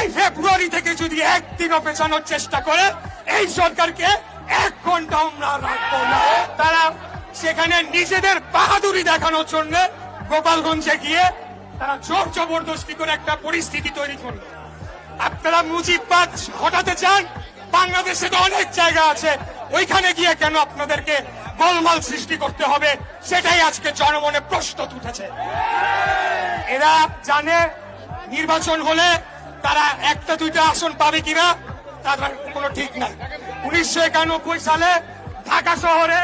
এই ফেব্রুয়ারি থেকে যদি একদিনও পেছানোর চেষ্টা করে এই সরকারকে 1 ঘন্টা আমরা রাখবো না। তারা সেখানে নিজেদের বাহাদুরি দেখানোর জন্য গোপালগঞ্জে গিয়ে তারা জোর জবরদস্তি করে একটা পরিস্থিতি তৈরি করলো। আপনারা মুজিববাদ হটাতে চান, বাংলাদেশে তো অনেক জায়গা আছে, ওইখানে গিয়ে কেন আপনাদেরকে গোলমাল সৃষ্টি করতে হবে? সেটাই আজকে জনমনে প্রশ্ন উঠেছে। এরা জানে নির্বাচন হলে তারা 1-2টা আসন পাবে কিনা তার কোনো ঠিক নাই। 1991 সালে ঢাকা শহরে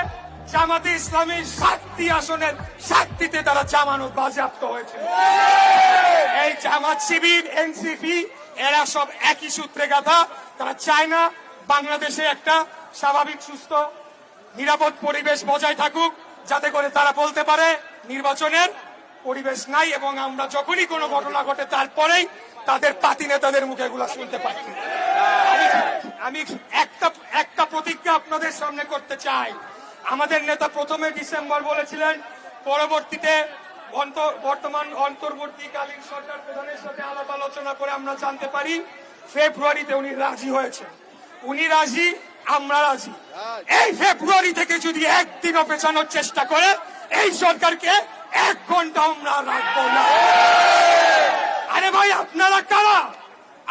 জামাতে ইসলামী 7টি আসনের 7টিতে তারা জামানত বাজেয়াপ্ত হয়েছিল। এই জামাত শিবির, এনসিপি এরা সব একই সূত্রে গাথা। তারা চায় না বাংলাদেশে একটা স্বাভাবিক, সুস্থ, নিরাপদ পরিবেশ বজায় থাকুক, যাতে করে তারা বলতে পারে নির্বাচনের পরিবেশ নাই, এবং আমরা যখনই কোনো ঘটনা ঘটে তারপরেই তাদের পাতি নেতাদের মুখে এগুলা শুনতে পাচ্ছি। আমি একটা প্রতিজ্ঞা আপনাদের সামনে করতে চাই। আমাদের নেতা প্রথমে ডিসেম্বর বলেছিলেন, পরবর্তীতে বর্তমান অন্তর্বর্তীকালীন সরকার প্রধানের সাথে আলাপ আলোচনা করে আমরা জানতে পারি ফেব্রুয়ারিতে উনি রাজি হয়েছেন। উনি রাজি, আমরা রাজি। এই ফেব্রুয়ারি থেকে যদি একদিনও পেছানোর চেষ্টা করে এই সরকারকে 1 ঘন্টা আমরা রাখবো না। আরে ভাই, আপনারা কারা?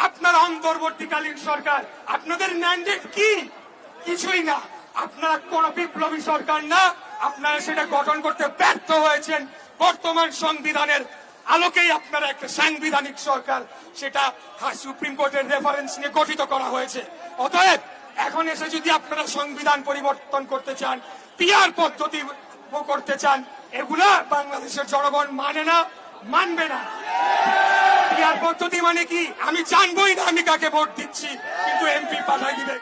আপনারা অন্তর্বর্তীকালীন সরকার, আপনাদের ম্যান্ডেট কি? কিছুই না। আপনারা কোন বিপ্লবী সরকার না, আপনারা সেটা গঠন করতে ব্যর্থ হয়েছেন। বর্তমান সংবিধানের আলোকেই আপনারা একটা সাংবিধানিক সরকার, সেটা সুপ্রিম কোর্টের রেফারেন্স নিয়ে গঠিত করা হয়েছে। অতএব এখন এসে যদি আপনারা সংবিধান পরিবর্তন করতে চান, পিআর পদ্ধতি করতে চান, এগুলা বাংলাদেশের জনগণ মানে না, মানবে না। পিআর পদ্ধতি মানে কি আমি জানবোই না, আমি কাকে ভোট দিচ্ছি, কিন্তু এমপি পাঠাই দিবে।